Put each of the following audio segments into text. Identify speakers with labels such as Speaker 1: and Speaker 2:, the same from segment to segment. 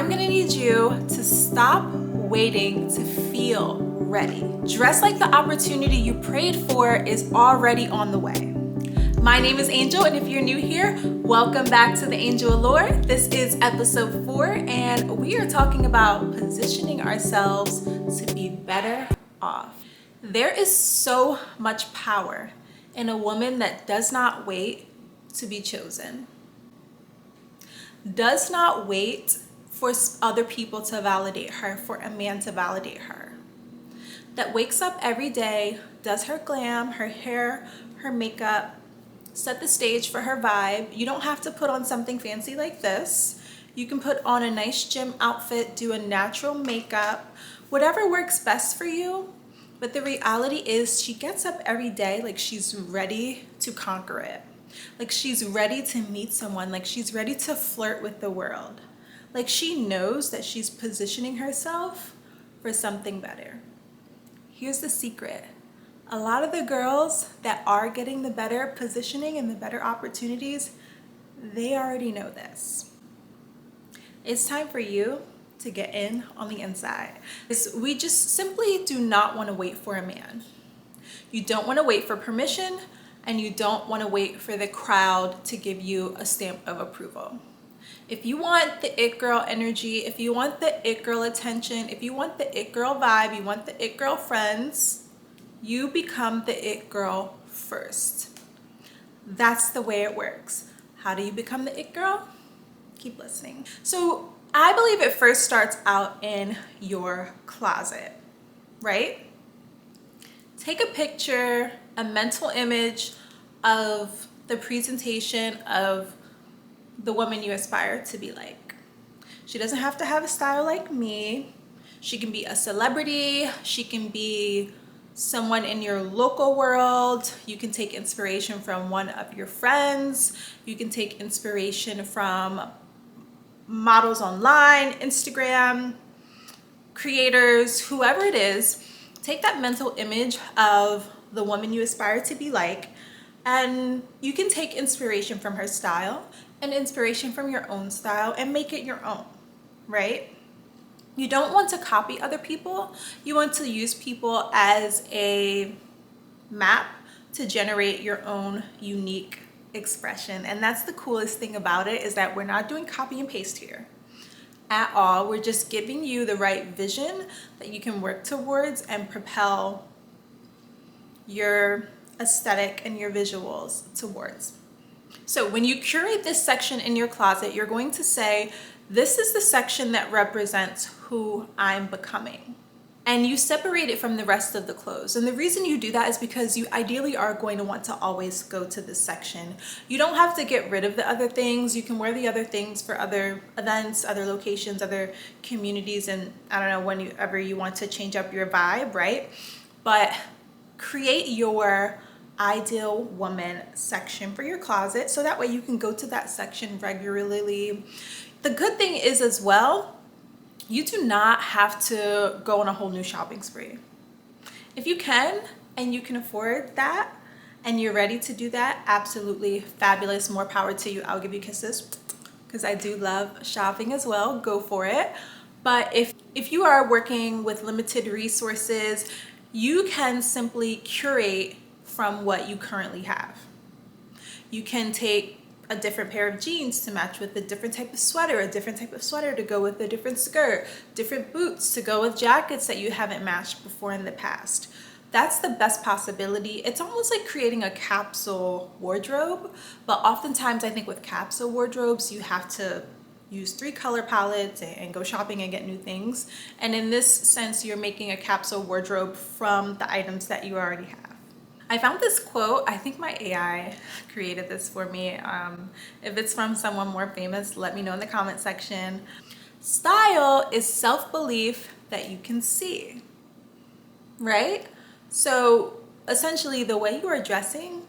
Speaker 1: I'm gonna need you to stop waiting to feel ready. Dress like the opportunity you prayed for is already on the way. My name is Angel, and if you're new here, welcome back to the Angel Allure. This is episode 4, and we are talking about positioning ourselves to be better off. There is so much power in a woman that does not wait to be chosen, does not wait for other people to validate her, for a man to validate her, that wakes up every day, does her glam, her hair, her makeup, set the stage for her vibe. You don't have to put on something fancy like this. You can put on a nice gym outfit, do a natural makeup, whatever works best for you. But the reality is she gets up every day like she's ready to conquer it. Like she's ready to meet someone, like she's ready to flirt with the world. Like she knows that she's positioning herself for something better. Here's the secret. A lot of the girls that are getting the better positioning and the better opportunities, they already know this. It's time for you to get in on the inside. We just simply do not want to wait for a man. You don't want to wait for permission, and you don't want to wait for the crowd to give you a stamp of approval. If you want the it girl energy, if you want the it girl attention, if you want the it girl vibe, you want the it girl friends, you become the it girl first. That's the way it works. How do you become the it girl? Keep listening. So I believe it first starts out in your closet, right? Take a picture, a mental image of the presentation of the woman you aspire to be like. She doesn't have to have a style like me. She can be a celebrity. She can be someone in your local world. You can take inspiration from one of your friends. You can take inspiration from models online, Instagram, creators, whoever it is. Take that mental image of the woman you aspire to be like, and you can take inspiration from her style and inspiration from your own style and make it your own, right? You don't want to copy other people. You want to use people as a map to generate your own unique expression. And that's the coolest thing about it, is that we're not doing copy and paste here at all. We're just giving you the right vision that you can work towards and propel your aesthetic and your visuals towards. So when you curate this section in your closet, you're going to say, this is the section that represents who I'm becoming. And you separate it from the rest of the clothes. And the reason you do that is because you ideally are going to want to always go to this section. You don't have to get rid of the other things. You can wear the other things for other events, other locations, other communities, and I don't know, whenever you want to change up your vibe, right? But create your ideal woman section for your closet, so that way you can go to that section regularly. The good thing is as well, you do not have to go on a whole new shopping spree. If you can and you can afford that and you're ready to do that, absolutely fabulous, more power to you. I'll give you kisses because I do love shopping as well. Go for it. But if you are working with limited resources, you can simply curate from what you currently have. You can take a different pair of jeans to match with a different type of sweater, a different type of sweater to go with a different skirt, different boots to go with jackets that you haven't matched before in the past. That's the best possibility. It's almost like creating a capsule wardrobe, but oftentimes I think with capsule wardrobes, you have to use 3 color palettes and go shopping and get new things. And in this sense, you're making a capsule wardrobe from the items that you already have. I found this quote. I think my AI created this for me. If it's from someone more famous, let me know in the comment section. Style is self-belief that you can see, right? So essentially the way you are dressing,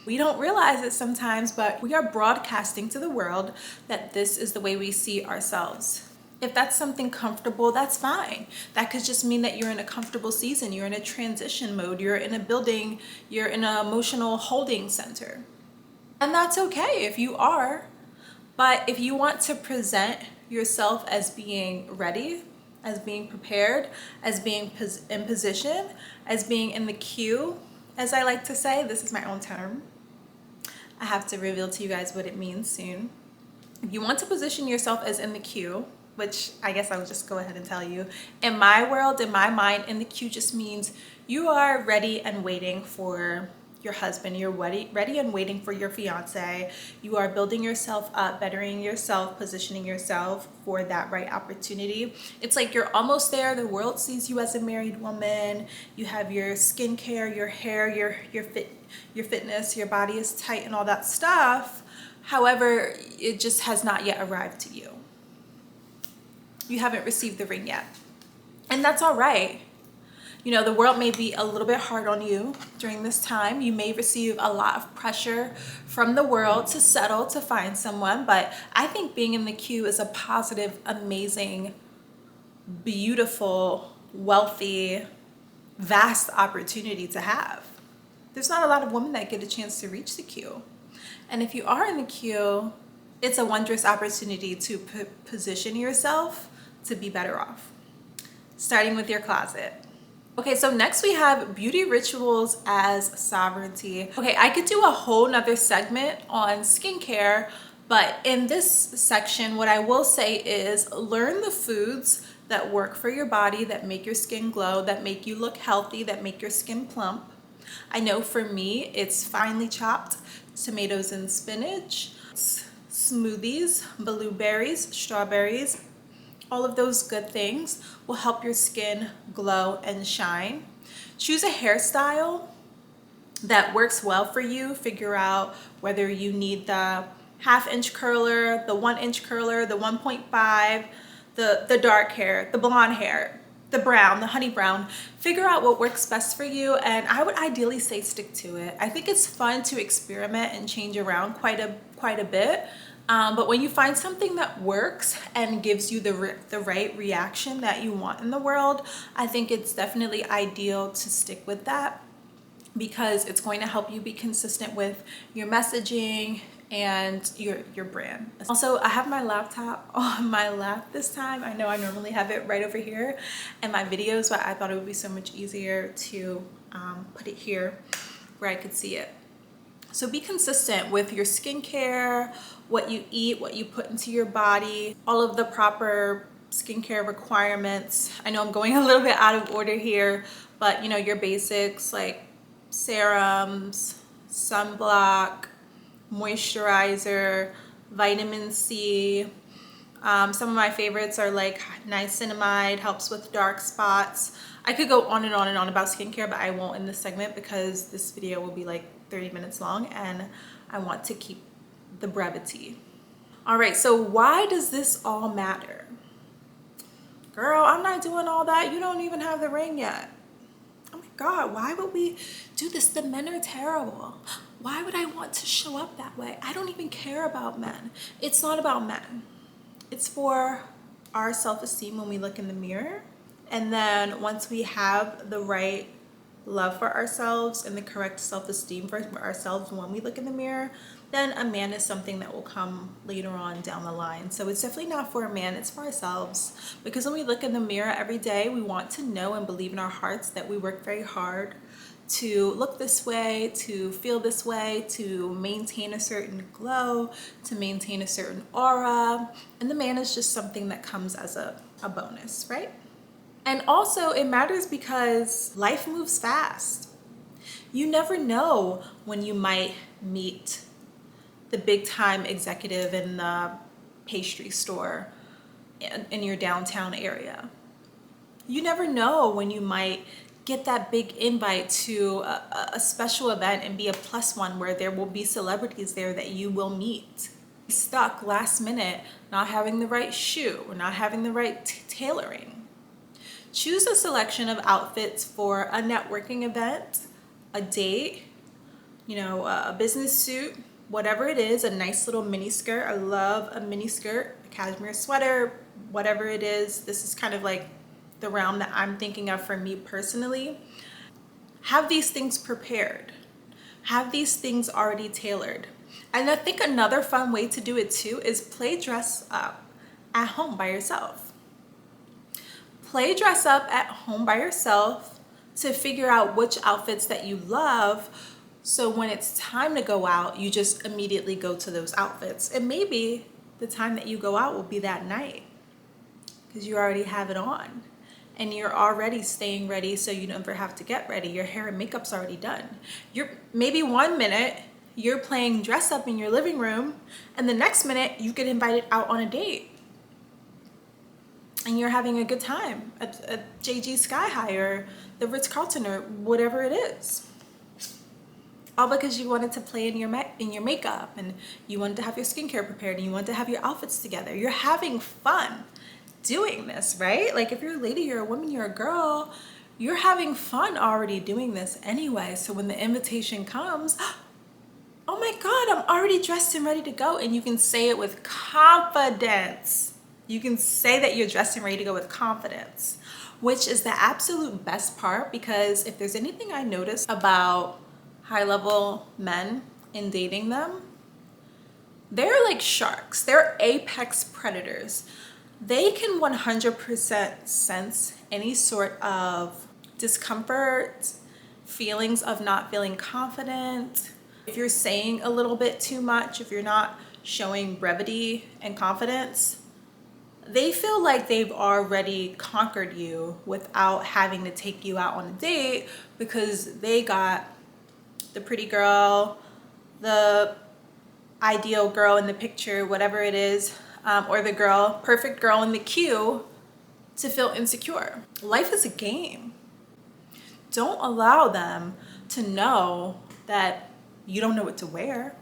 Speaker 1: we don't realize it sometimes, but we are broadcasting to the world that this is the way we see ourselves. If that's something comfortable, that's fine. That could just mean that you're in a comfortable season, you're in a transition mode, you're in a building, you're in an emotional holding center. And that's okay if you are. But if you want to present yourself as being ready, as being prepared, as being in position, as being in the queue, as I like to say. This is my own term. I have to reveal to you guys what it means soon. If you want to position yourself as in the queue, which I guess I would just go ahead and tell you, in my world, in my mind, in the queue just means you are ready and waiting for your husband. You're ready and waiting for your fiance. You are building yourself up, bettering yourself, positioning yourself for that right opportunity. It's like you're almost there. The world sees you as a married woman. You have your skincare, your hair, your fitness, your body is tight and all that stuff. However, it just has not yet arrived to you. You haven't received the ring yet. And that's all right. You know, the world may be a little bit hard on you during this time. You may receive a lot of pressure from the world to settle, to find someone. But I think being in the queue is a positive, amazing, beautiful, wealthy, vast opportunity to have. There's not a lot of women that get a chance to reach the queue. And if you are in the queue, it's a wondrous opportunity to position yourself to be better off, starting with your closet. Okay, so next we have beauty rituals as sovereignty. Okay, I could do a whole nother segment on skincare, but in this section, what I will say is learn the foods that work for your body, that make your skin glow, that make you look healthy, that make your skin plump. I know for me, it's finely chopped tomatoes and spinach, smoothies, blueberries, strawberries. All of those good things will help your skin glow and shine. Choose a hairstyle that works well for you. Figure out whether you need the 1/2 inch curler, the 1 inch curler, the 1.5, the dark hair, the blonde hair, the brown, the honey brown. Figure out what works best for you, and I would ideally say stick to it. I think it's fun to experiment and change around quite a bit. But when you find something that works and gives you the right reaction that you want in the world, I think it's definitely ideal to stick with that, because it's going to help you be consistent with your messaging and your brand. Also, I have my laptop on my lap this time. I know I normally have it right over here in my videos, but I thought it would be so much easier to put it here where I could see it. So be consistent with your skincare, what you eat, what you put into your body, all of the proper skincare requirements. I know I'm going a little bit out of order here, but you know, your basics like serums, sunblock, moisturizer, vitamin C. Some of my favorites are like niacinamide, helps with dark spots. I could go on and on and on about skincare, but I won't in this segment because this video will be like 30 minutes long and I want to keep the brevity. All right, so why does this all matter? Girl, I'm not doing all that. You don't even have the ring yet. Oh my God, why would we do this? The men are terrible. Why would I want to show up that way? I don't even care about men. It's not about men. It's for our self-esteem when we look in the mirror. And then once we have the right love for ourselves and the correct self-esteem for ourselves when we look in the mirror, then a man is something that will come later on down the line. So it's definitely not for a man, it's for ourselves. Because when we look in the mirror every day, we want to know and believe in our hearts that we work very hard to look this way, to feel this way, to maintain a certain glow, to maintain a certain aura. And the man is just something that comes as a bonus, right? And also it matters because life moves fast. You never know when you might meet the big time executive in the pastry store in your downtown area. You never know when you might get that big invite to a special event and be a +1 where there will be celebrities there that you will meet. Stuck last minute, not having the right shoe or not having the right tailoring. Choose a selection of outfits for a networking event, a date, you know, a business suit, whatever it is, a nice little mini skirt. I love a mini skirt, a cashmere sweater, whatever it is. This is kind of like the realm that I'm thinking of for me personally. Have these things prepared. Have these things already tailored. And I think another fun way to do it too is play dress up. at home by yourself. Play dress up at home by yourself to figure out which outfits that you love, so when it's time to go out, you just immediately go to those outfits. And maybe the time that you go out will be that night because you already have it on and you're already staying ready, so you never have to get ready. Your hair and makeup's already done. You're maybe 1 minute you're playing dress up in your living room, and the next minute you get invited out on a date and you're having a good time at JG Sky High or the Ritz-Carlton or whatever it is. All because you wanted to play in your makeup, and you wanted to have your skincare prepared, and you wanted to have your outfits together. You're having fun doing this, right? Like if you're a lady, you're a woman, you're a girl, you're having fun already doing this anyway. So when the invitation comes, oh my God, I'm already dressed and ready to go. And you can say it with confidence. You can say that you're dressed and ready to go with confidence, which is the absolute best part, because if there's anything I notice about high-level men in dating them, they're like sharks. They're apex predators. They can 100% sense any sort of discomfort, feelings of not feeling confident. If you're saying a little bit too much, if you're not showing brevity and confidence, they feel like they've already conquered you without having to take you out on a date, because they got the pretty girl, the ideal girl in the picture, whatever it is, or the girl, perfect girl in the queue, to feel insecure. Life is a game. Don't allow them to know that you don't know what to wear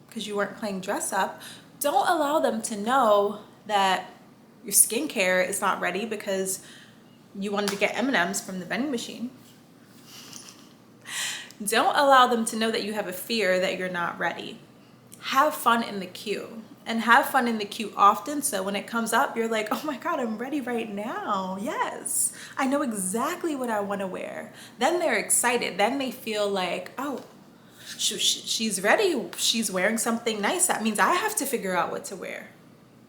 Speaker 1: because you weren't playing dress up. Don't allow them to know that your skincare is not ready because you wanted to get M&Ms from the vending machine. Don't allow them to know that you have a fear that you're not ready. Have fun in the queue, and have fun in the queue often, so when it comes up, you're like, oh my God, I'm ready right now. Yes, I know exactly what I want to wear. Then they're excited. Then they feel like, oh, she's ready. She's wearing something nice. That means I have to figure out what to wear.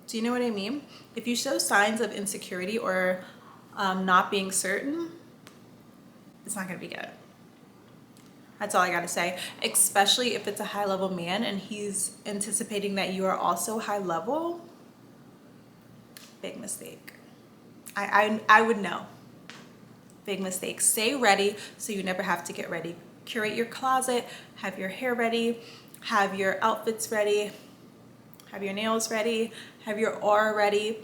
Speaker 1: Do you know what I mean? If you show signs of insecurity or not being certain, it's not going to be good. That's all I gotta say, especially if it's a high-level man and he's anticipating that you are also high level. Big mistake. I would know. Big mistake. Stay ready so you never have to get ready. Curate your closet, have your hair ready, have your outfits ready, have your nails ready, have your aura ready.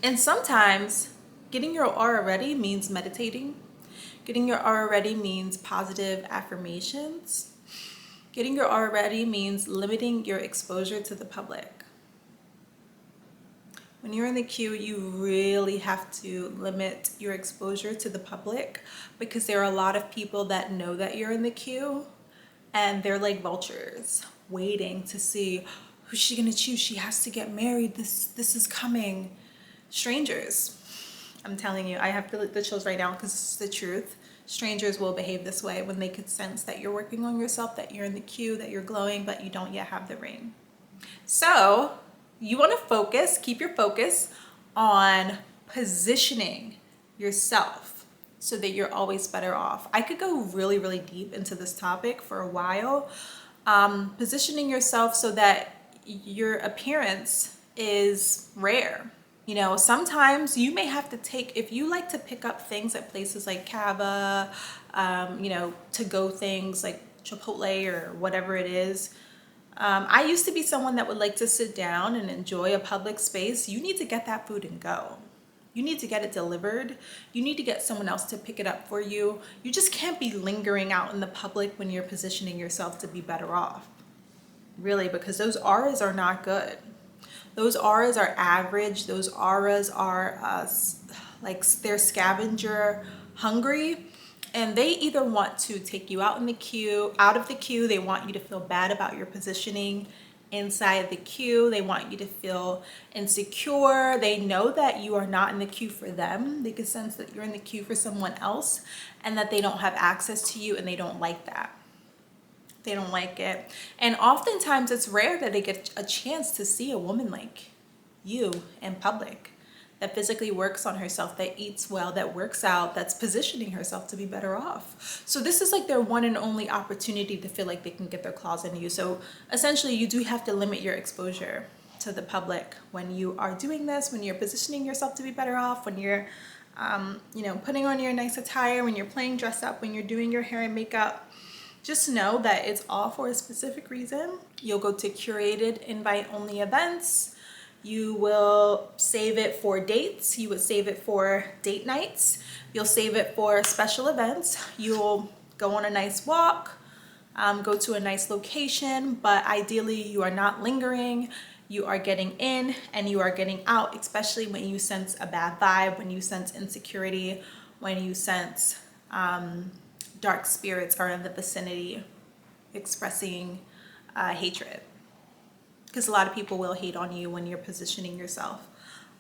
Speaker 1: And sometimes getting your aura ready means meditating. Getting your aura ready means positive affirmations. Getting your aura ready means limiting your exposure to the public. When you're in the queue, you really have to limit your exposure to the public, because there are a lot of people that know that you're in the queue and they're like vultures waiting to see who's she gonna choose. She has to get married. This is coming. Strangers. I'm telling you, I have the chills right now because it's the truth. Strangers will behave this way when they could sense that you're working on yourself, that you're in the queue, that you're glowing, but you don't yet have the ring. So you want to focus, keep your focus on positioning yourself so that you're always better off. I could go really, really deep into this topic for a while. Positioning yourself so that your appearance is rare. You know, sometimes you may have to take, if you like to pick up things at places like Cava, you know, to-go things like Chipotle or whatever it is. I used to be someone that would like to sit down and enjoy a public space. You need to get that food and go. You need to get it delivered. You need to get someone else to pick it up for you. You just can't be lingering out in the public when you're positioning yourself to be better off. Really, because those auras are not good. Those auras are average. Those auras are like they're scavenger hungry, and they either want to take you out of the queue. They want you to feel bad about your positioning inside the queue. They want you to feel insecure. They know that you are not in the queue for them. They can sense that you're in the queue for someone else and that they don't have access to you, and they don't like that. They don't like it. And oftentimes it's rare that they get a chance to see a woman like you in public, that physically works on herself, that eats well, that works out, that's positioning herself to be better off. So this is like their one and only opportunity to feel like they can get their claws into you. So essentially you do have to limit your exposure to the public when you are doing this, when you're positioning yourself to be better off, when you're putting on your nice attire, when you're playing dress up, when you're doing your hair and makeup. Just know that it's all for a specific reason. You'll go to curated invite only events. You will save it for dates. You would save it for date nights. You'll save it for special events. You'll go on a nice walk, go to a nice location, but ideally you are not lingering. You are getting in and you are getting out, especially when you sense a bad vibe, when you sense insecurity, when you sense dark spirits are in the vicinity expressing hatred. Because a lot of people will hate on you when you're positioning yourself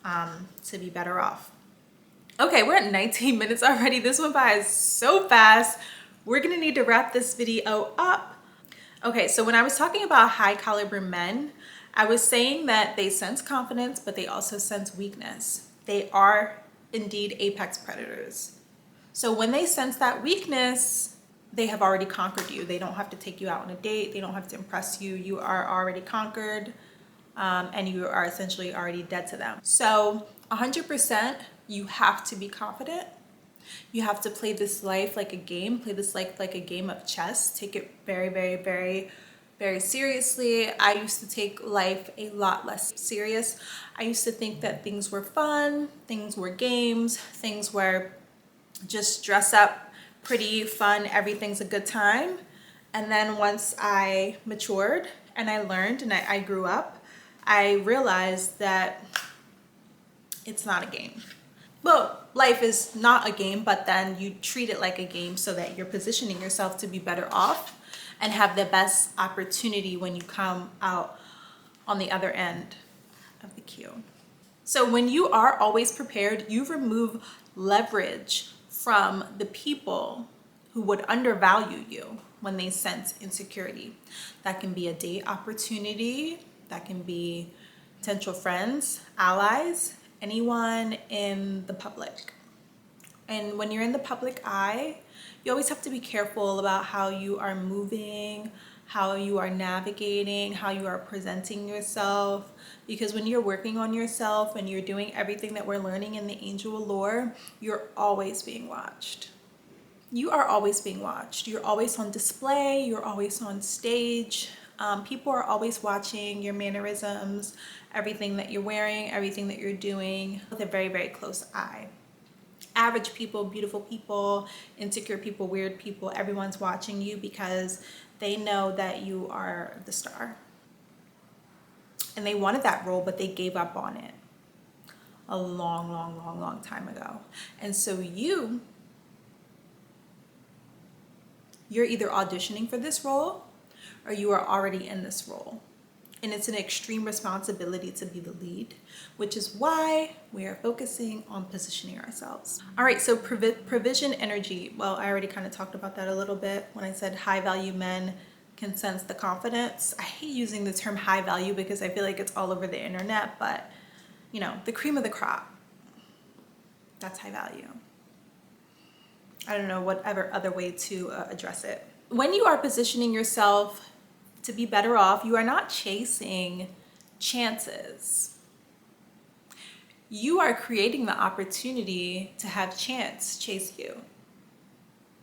Speaker 1: to be better off. Okay, we're at 19 minutes already. This went by so fast. We're gonna need to wrap this video up. Okay, so when I was talking about high caliber men, I was saying that they sense confidence, but they also sense weakness. They are indeed apex predators. So when they sense that weakness, they have already conquered you. They don't have to take you out on a date. They don't have to impress you. You are already conquered, and you are essentially already dead to them. So 100%, you have to be confident. You have to play this life like a game, play this life like a game of chess. Take it very, very, very, very seriously. I used to take life a lot less serious. I used to think that things were fun, things were games, things were just dress up, pretty, fun, everything's a good time. And then once I matured and I learned and I grew up, I realized that it's not a game. Well, life is not a game, but then you treat it like a game so that you're positioning yourself to be better off and have the best opportunity when you come out on the other end of the queue. So when you are always prepared, you remove leverage from the people who would undervalue you when they sense insecurity. That can be a date opportunity, that can be potential friends, allies, anyone in the public. And when you're in the public eye, you always have to be careful about how you are moving, how you are navigating, how you are presenting yourself. Because when you're working on yourself and you're doing everything that we're learning in the Angel Allure, you're always being watched. You are always being watched. You're always on display. You're always on stage. People are always watching your mannerisms, everything that you're wearing, everything that you're doing with a very, very close eye. Average people, beautiful people, insecure people, weird people, everyone's watching you because they know that you are the star. And they wanted that role, but they gave up on it a long, long, long, long time ago. And so you're either auditioning for this role or you are already in this role. And it's an extreme responsibility to be the lead, which is why we are focusing on positioning ourselves. All right, so provision energy. Well, I already kind of talked about that a little bit when I said high value men can sense the confidence. I hate using the term high value because I feel like it's all over the internet, but you know, the cream of the crop, that's high value. I don't know whatever other way to address it. When you are positioning yourself to be better off, you are not chasing chances. You are creating the opportunity to have chance chase you.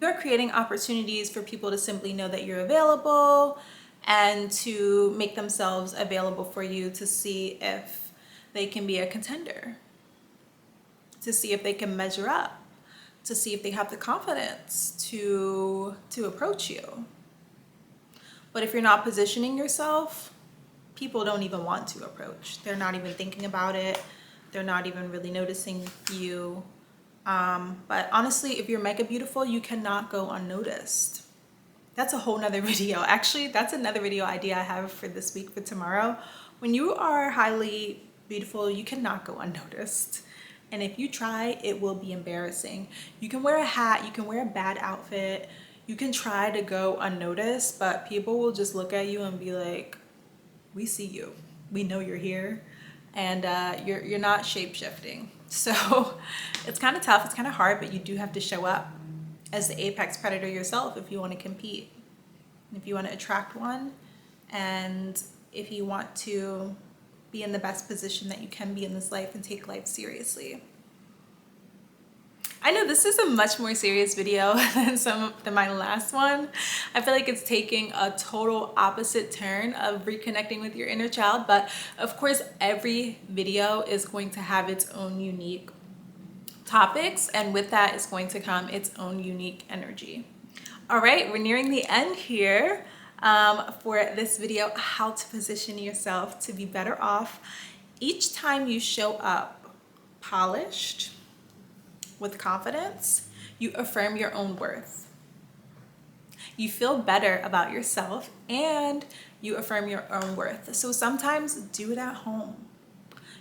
Speaker 1: You're creating opportunities for people to simply know that you're available and to make themselves available for you to see if they can be a contender, to see if they can measure up, to see if they have the confidence to approach you. But if you're not positioning yourself, people don't even want to approach. They're not even thinking about it. They're not even really noticing you. But honestly, if you're mega beautiful, you cannot go unnoticed. That's a whole nother video. Actually, that's another video idea I have for this week, for tomorrow. When you are highly beautiful, you cannot go unnoticed. And if you try, it will be embarrassing. You can wear a hat, you can wear a bad outfit, you can try to go unnoticed, but people will just look at you and be like, we see you, we know you're here, and you're not shape shifting. So it's kind of tough, it's kind of hard, but you do have to show up as the apex predator yourself if you want to compete, if you want to attract one, and if you want to be in the best position that you can be in this life and take life seriously. I know this is a much more serious video than my last one. I feel like it's taking a total opposite turn of reconnecting with your inner child, but of course every video is going to have its own unique topics, and with that is going to come its own unique energy. All right, we're nearing the end here for this video, how to position yourself to be better off. Each time you show up polished, with confidence, you affirm your own worth. You feel better about yourself and you affirm your own worth. So sometimes do it at home.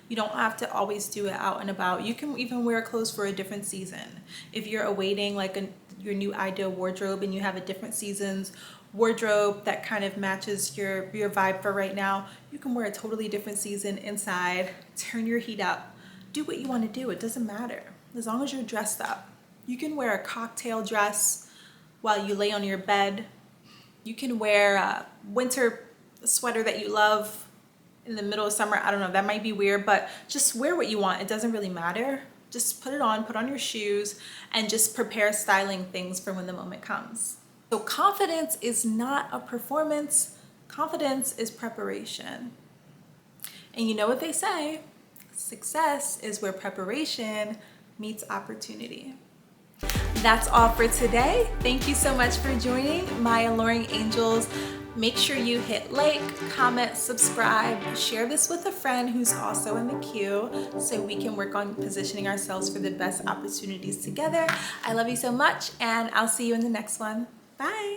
Speaker 1: You don't have to always do it out and about. You can even wear clothes for a different season. If you're awaiting like your new ideal wardrobe and you have a different season's wardrobe that kind of matches your vibe for right now, you can wear a totally different season inside, turn your heat up, do what you want to do. It doesn't matter. As long as you're dressed up. You can wear a cocktail dress while you lay on your bed. You can wear a winter sweater that you love in the middle of summer. I don't know, that might be weird, but just wear what you want. It doesn't really matter. Just put it on, put on your shoes, and just prepare styling things for when the moment comes. So confidence is not a performance. Confidence is preparation. And you know what they say, success is where preparation meets opportunity. That's all for today. Thank you so much for joining my Alluring Angels. Make sure you hit like, comment, subscribe, share this with a friend who's also in the queue so we can work on positioning ourselves for the best opportunities together. I love you so much, and I'll see you in the next one. Bye.